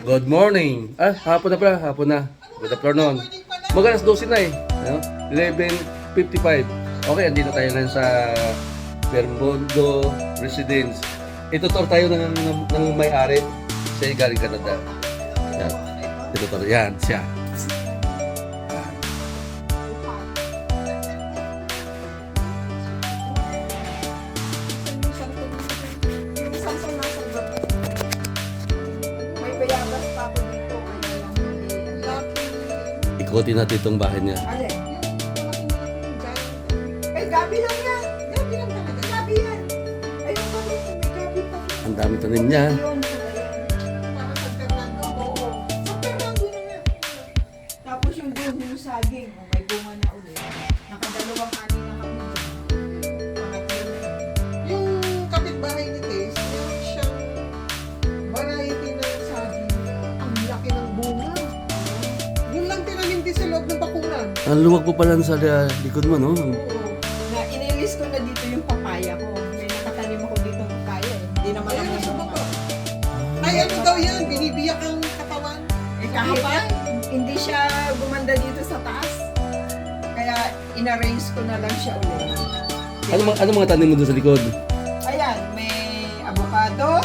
Good morning. Hapon na pala. Hapon na. Good afternoon. Mag-alas 12 na eh. Ano? 11:55. Okay, andito tayo ngayon sa Bermudo Residence. Itutor tayo ng may-ari. Siya galing Canada. Yan. Itutor. Yan, siya. Ikutin natin itong bahay niya. Alin? Ay, gabi lang yan. Gabi lang talaga. Gabi yan. Ayun pa rin. May gabi pa rin. Ang dami tanim niya. Ayun. Para sa Fernando. Oo. Sa Fernando na nga. Tapos yung doon, yung saging. Oh, may bunga na ulit. Nakadalawang ani na kami doon. Pangatlo na yun. Yung kapitbahay ni Tess, meron siyang variety ng saging. Ang laki ng bunga. Yun lang tinanim din sa loob ng bakuran. Ang luwag po pala sa likod mo, no? Oo. Na inilis ko na dito yung papaya ko. May nakatanim ako dito ng papaya eh. Hindi naman Ayun, ako sa bunga. baba. Ay, ano daw yan? Binibiyak ang katawan. Eh, kahit na, hindi siya gumanda dito sa taas. Kaya inarrange ko na lang siya ulit. Ano mga tanim mo doon sa likod? Ayan, may avocado,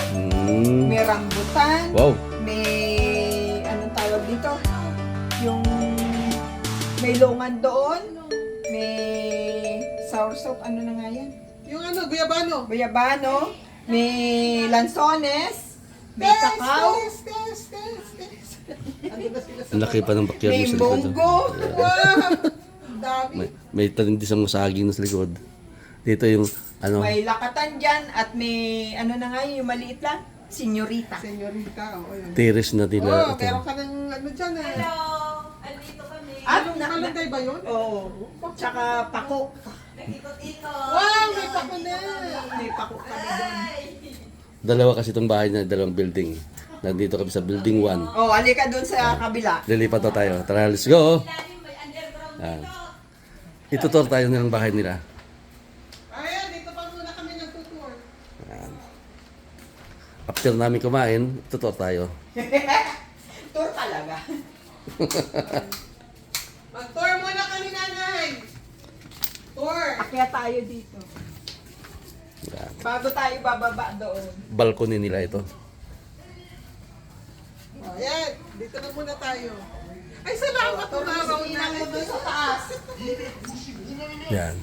may rambutan, Wow. may anong tawag dito? Yung may longan doon, may soursop, ano na nga yan? Yung ano, guyabano. Guyabano, may lansones, may kakao, Tess. Ano na sila sa Ang laki pa ng backyard mo may sa likod. munggo. Wow! Ang dami. May tanim din sa mga saging sa likod. Dito yung ano, May lakatan dyan at may ano na nga yung maliit lang, senyorita. Senyorita, oo yun. terrace na Oo, nila. Ito. meron ka ng ano dyan eh. At Malunggay ba yun? Oo. Tsaka pako. Wow, may pako na. May pako kami doon. Dalawa kasi itong bahay na dalawang building. Nandito kami sa building 1. Oh, halika doon sa kabila. Lilipat na tayo. Tara, let's go. Yan. Itutur tayo ng bahay nila. Ayan, dito pa muna kami nagtutour. Yan. After namin kumain, tutur tayo. Tour talaga. Mag-tour muna kami, nanay. Tour. Kaya tayo dito. Yan. Bago tayo bababa doon. Balcony nila ito. Ayan, dito na muna tayo. Ay, salamat po araw Tingnan mo na. doon sa taas. Yan.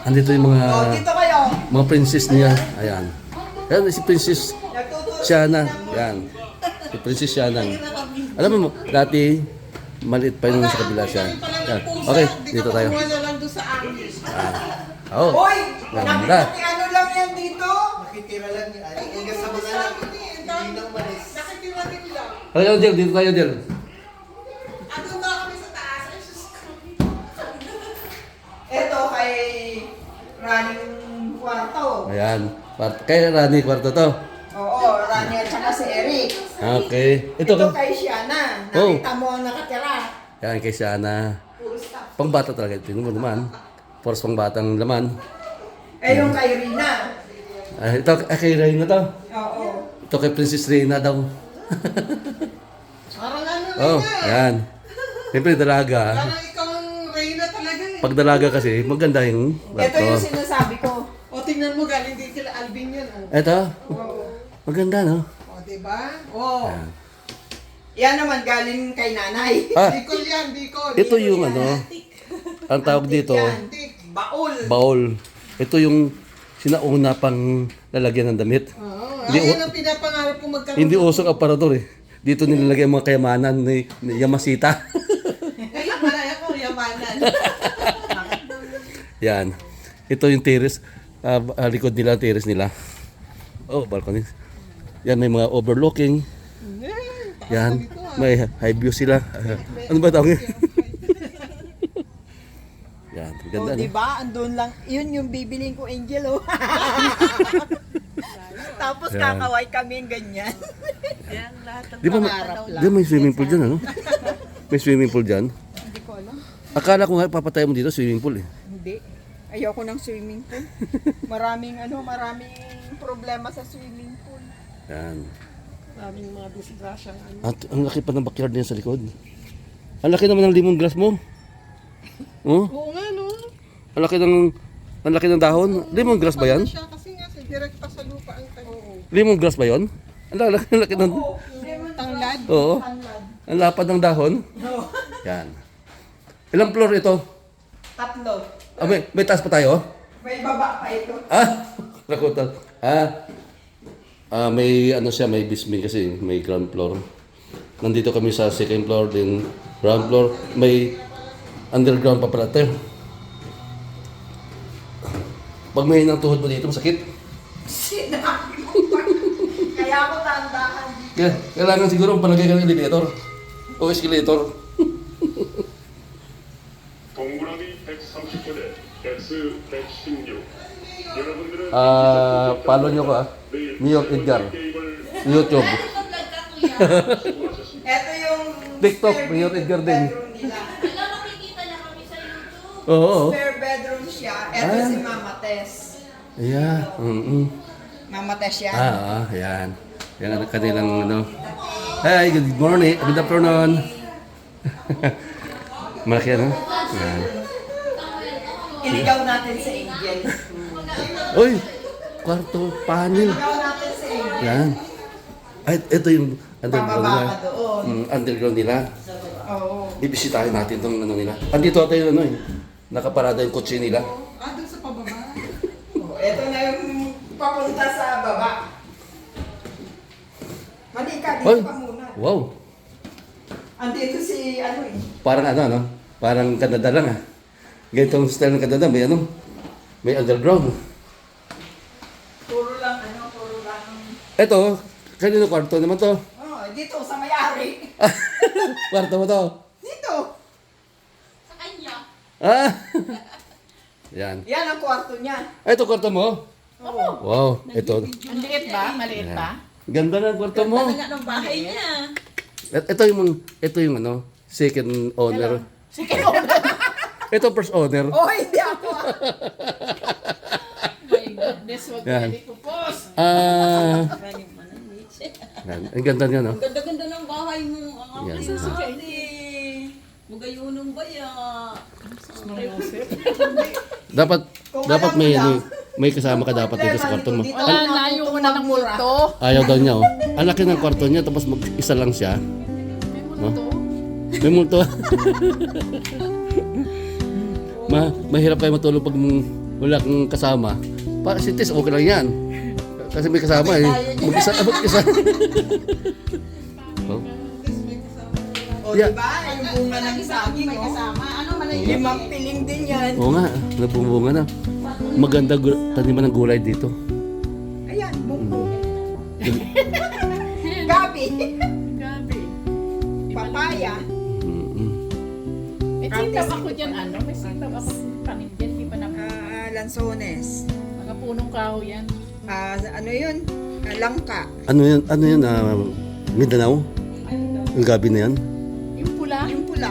Andito yung Oh, dito kayo. mga princess niya. Ayan. Yan si Princess Nagtuturo. Shana. Yan. Si Princess Shana. Alam mo, dati maliit pa yung sa kabila siya. Yan. Okay, dito tayo. Wala lang doon sa amin. Oh. Hoy! Ganda. Ano lang yan dito? Nakitira lang yan. Ay, hanggang sa mga lang. Hindi na umalis. Nakitira din lang. Halika, Del. Dito tayo, Del. Ano ba kami sa taas? Ay, sus ko. Ito kay running kwarto. Ayan. Kaya Rani, kwarto to. Oo, Rani at saka si Eric. Okay. Ito Ito ka. kay Shiana. Oh. Nakita mo ang nakatira. Yan, kay Shana. Puro staff. Pangbata talaga. Tingnan mo naman. Force pangbatang laman. Eh, yung kay Rina. Ito, kay Reyna to. Oo. Ito kay Princess Reyna daw. Parang ano na Oh, yan. ayan. Siyempre, dalaga. Parang ikaw ang reyna talaga eh. Pag dalaga kasi, maganda yung Ito yung kwarto. sinasabi ko. O, tingnan mo, galing din kila Alvin yan. O, Ito, Oo. maganda, no? O, diba? O, Ayan. Yan naman galing kay nanay. Ah, Bicol yan, Bicol. ito Bicol yung yan. ano, ang tawag dito, Yan. Antik. Baul. baul. Ito yung sinauna pang lalagyan ng damit. Oo, Hindi, ayan ang pinapangarap kong magkaroon. Hindi usok aparador eh. Dito nilalagay ang mga kayamanan ni Yamasita. Ay, malaya ko, yamanan. Yan. Ito yung terrace. Likod nila, terrace nila. Oh, balcony. Yan, may mga overlooking. Yan. May high view sila. Ano ba tawag? Yan. Ganda, O, no? diba? Andun lang. Yun yung bibiling ko, Angel, oh. Tapos Yan. kakaway kami yung ganyan. Di ba, Pangarap lang. di ba may swimming pool dyan, ano? May swimming pool dyan. Hindi ko alam. Akala ko nga papatay mo dito swimming pool eh. Hindi. Ayoko ng swimming pool. Maraming problema sa swimming pool. Yan. Maraming mga disgrasya. At ang laki pa ng backyard niya sa likod. Ang laki naman ng lemongrass mo. Oh, Oo nga, no? ang laki ng dahon. Lemongrass ba yan? Siya kasi nga, direct pa sa lupa ang tayo. Lemongrass ba yan? Ang laki ng... Tanglad. Oo. Ang lapad ng dahon. Yan. Ilang floor ito? Tatlo. Ah, may taas pa tayo? May baba pa ito. Nakutan. May ano siya, may basement kasi, may ground floor. Nandito kami sa second floor, din ground floor. May underground pa pala ito. Pag may hinang tuhod mo dito, masakit. Sinabi mo pa. Kaya ako tandahan. Kailangan siguro palagay ka ng elevator. O escalator. 동그라미 130분에 X 116. 여러분들은 Follow nyo ko Mio Edgar. YouTube. Ito yung TikTok, spare Mio Edgar din. bedroom nila. Wala, makikita na kami sa YouTube. Oo. Spare bedroom siya. Ito si Mama Tess. Yeah. Mama Tess yan. Yan. Yan ang kanilang ano. Hi, good morning. Good afternoon. Malaki ano? Yan. Iligaw natin si Angel. Uy! Kwarto, panel. Iligaw natin si Angel. Yan. Ay, ito yung underground Pababa nila. ka doon. Underground nila. Oo. Bibisitahin natin itong ano nila. Andito ata yung ano eh. Nakaparada yung kotse nila. Doon sa pababa. Ito na yung papunta sa baba. Halika, dito Ay! ka muna. Wow! Andito si ano eh. Parang ano, no? Parang Canada lang ah. Ganitong style ng Canada, may ano? May underground. Puro lang. Ito, kanino kwarto naman to? Oh, dito sa may-ari. Kwarto mo to? Dito. Sa kanya. Ah! Yan. Yan ang kwarto niya. Ito kwarto mo? Oo. Wow, ito. Ang liit ba? Maliit ba? Ganda ng kwarto mo. Nga ng bahay niya. Ito yung ano, second owner. Sige, owner. Ito first owner. Oh, hindi ako. My goodness, wag Yan. pwede ko post. Yan. Ang ganda niya, no? Ganda-ganda ng bahay mo. Ang Yan. aking sasali. Bugayunong baya. Dapat Kung dapat alam may mo ano, lang. may kasama ka dapat dito sa kwarto mo. Dito Wala, lang layo ko ako na ng multo. Ayaw daw niya, oh. Ang laki ng kwarto niya, tapos mag-isa lang siya. May multo. May multo. Mahirap kayo matulog pag wala kang kasama. Si Tess, okay lang yan. Kasi may kasama eh. Mag-isa. Oh. O, Yeah. diba? Yung bunga ng saging, May oh. kasama. Ano man ay Limang piling din yan. Oo nga, nabumunga na. Maganda taniman ng gulay dito. Ayan, buko. Gabi. Gabi. Papaya. Mm-mm. May sitaw ako dyan, ano? May sitaw ako tanim dyan. Di ba na Lansones. mga punong kahoy yan? Ano yun? Langka. Ano yan, Mindanao? Yung gabi na yan? Yung pula? Yung pula.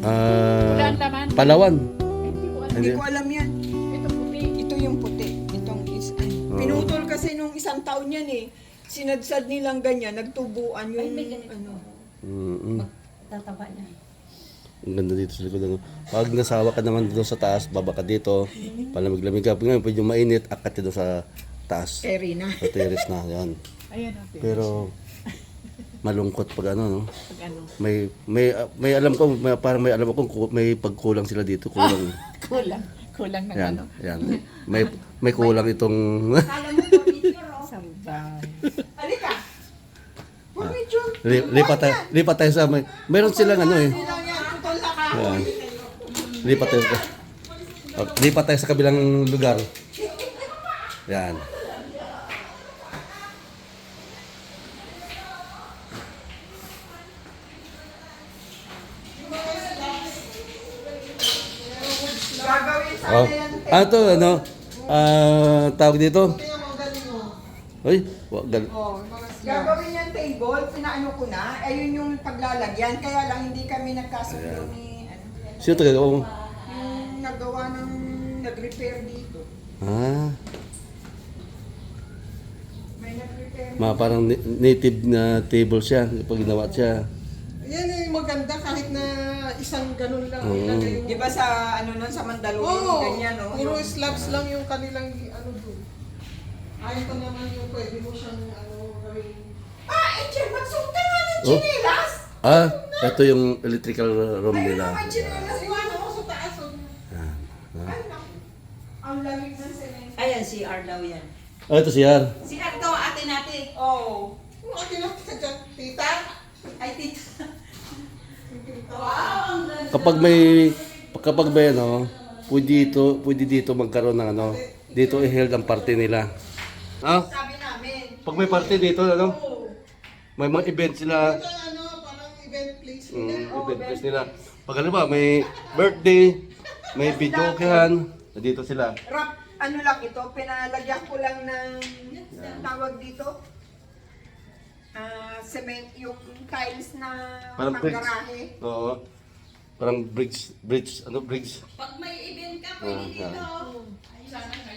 Pula ang laman? Palawan. Hindi ko alam. Hindi ko alam yan. Ito puti. Ito yung puti. Itong pinutol kasi nung isang taon yan eh. Sinadsad nilang ganyan, nagtubuan yung ano. Mm-mm. tataba niya. Ang ganda dito sa likod. Ano. Pag nasawa ka naman dito sa taas, baba ka dito. Palamig-lamig ka. Ngayon, pwede yung mainit, akat dito sa taas. Erina. Sa terrace na, yan. Ayan, okay. Pero, malungkot pag ano, no? Pag ano? May alam ko, parang may alam ako, may pagkulang sila dito. Kulang. Kulang. Kulang ng Yan, ano? yan. May kulang itong... Alam mo, furniture, oh. Sambay. Halika. Furniture. lipat tayo sa... Meron silang ano eh. Nilang yan, putol na ka. Yan. Lipat tayo sa kabilang lugar. Yan. Gagawin sana Oh. yan. Ito, ano? Tawag dito. Kaya mga galing mo. Uy, Gagawin yan table, pinaano ko na. Ayun yung paglalagyan. Kaya lang hindi kami nagkasundo ni... Ano, sino ito gagawa mo? yung naggawa ng... nag-repair dito. Ah, May nag-repair parang native na table siya pag ginawa siya. Yan yung maganda kahit na isang ganun lang Oo. ilagay yung... Di ba sa ano nun, sa Mandaluyong, Oo, ganyan, no? puro slabs lang yung kanilang ano doon. Ayaw ko naman yung pwede mo siyang ano gawin. Angel, magsuot ka nga ng Oh. chinelas! Ito yung electrical room Ayun nila. naman, chinelas mo, ano? Sa taas, oh. Ay, naku. Ang lamig ng semento. Ayan, CR daw yan. Ito siya. CR daw, ate natin. Oo. Okay lang ka dyan, tita. Ay, tita. Wow, ang ganda. Kapag may ano, pwede dito magkaroon ng ano, dito i-held ang party nila. Sabi namin. Pag may party dito, ano, may mga event sila, Ito ano, parang event place. event place nila. Pag ano ba, may birthday, may videokehan, dito sila. Rap, ano lang ito, pinalagyan ko lang ng tawag dito. Cement, yung tiles na Parang bricks. panggarahe. Oo. Parang bridge, ano, bridge. Pag may event ka, pwede dito.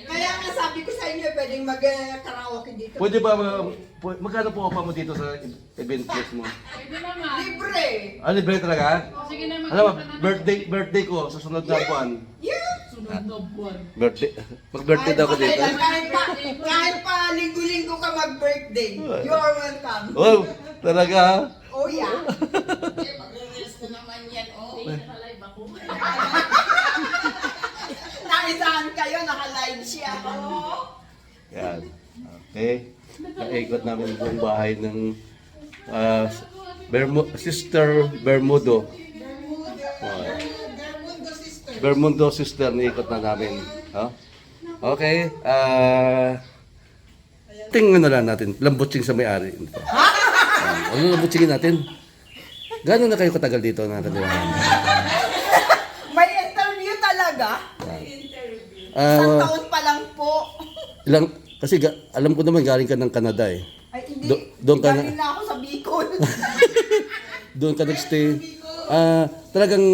Kaya nga sabi ko sa inyo, pwedeng mag-karaoke dito. Pwede ba, magkano po pa mo dito sa event place mo? Libre! Libre talaga? Alam mo, birthday ko sa sunod na buwan. Yeah! Birthday, mag-birthday daw ko dito. Kahit pa linggo-linggo ka mag-birthday, you are welcome. Oh, talaga? Oh yeah. Naisahan kayo, naka-live siya. Oh. Yan. Okay. Naikot namin yung buong bahay ng Sister Bermudo. Bermundo sister. Bermudo Sister, naikot na namin. Oh? Okay. Tingnan na lang natin. Lambutsing sa may-ari. Ano lambutsingin natin? Gano'n na kayo katagal dito na kanilang? May interview talaga? Ah, Isang taon pa lang po. kasi alam ko naman galing ka ng Canada eh. Ay, hindi. Doon ka na- Galing na ako sa Bicol. Doon ka nagstay. Talagang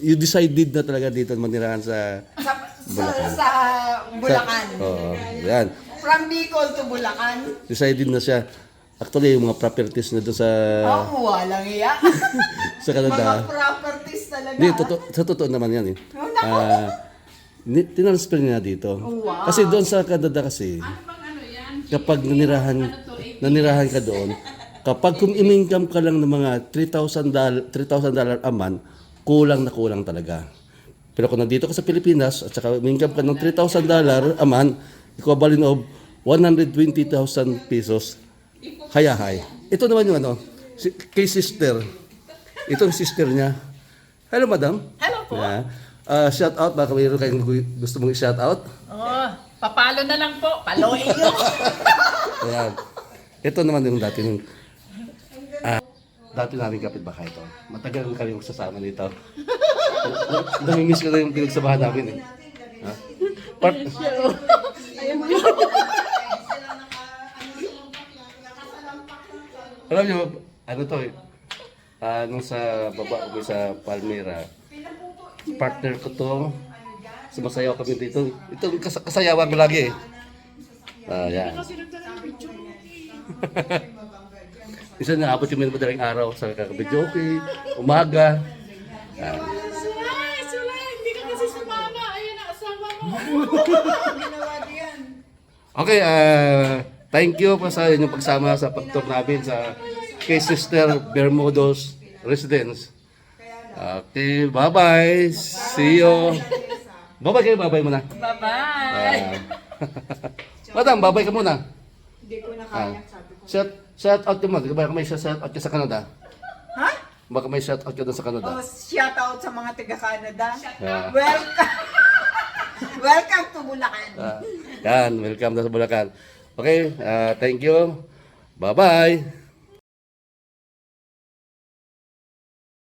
you decided na talaga dito manirahan sa sa Bulacan. Oo, yan. From Bicol to Bulacan. Decided na siya. Actually, yung mga properties na doon sa Oh, walang iya. sa Canada. Mga properties talaga. Hindi, sa totoo naman yan eh. Tinransfer niya dito. Wow. Kasi doon sa Canada kasi, kapag nanirahan ka doon, kapag kung in-income ka lang ng mga $3,000 a month, kulang na kulang talaga. Pero kung nandito ka sa Pilipinas, at saka in-income ka ng $3,000 a month, equivalent of 120,000 pesos, hayahay. Ito naman yung ano, kay sister. Ito ang sister niya. Hello, madam. Hello po. Yeah. Shout out, baka mayroon kayong gusto mong i-shout out. Oh, papalo na lang po. Paloin nyo. Ayan. Ito naman yung dati ng dati namin kapitbahay ito. Matagal na kami magsasama nito. Namimiss ko na yung pinagsamahan namin eh. Ha? Alam niyo, ano to eh. Nung sa baba ko sa Palmyra, partner ko to. Sumasayaw kami dito. Ito kasayawan ko lagi eh. Yan. Isa na abot yung madaling araw sa kakabidyoke, umaga. Sulay, hindi ka kasi sumama. Ayan ang asawa mo. Okay, thank you po sa inyong pagsama sa pag-tour namin sa kay Sister Bermudo's Residence. Okay, bye-bye. See you. Bye-bye kayo, bye-bye muna. Bye-bye. Madam, bye-bye ka muna. Hindi ko na kaya, sabi ko. Shout out mo. Baka may shout out ka sa Canada. Ha? Baka may shout out ka doon sa Canada. Oh, shout out sa mga taga-Canada. Yeah. Welcome. Welcome to Bulacan. Yan, welcome na sa Bulacan. Okay, thank you. Bye-bye.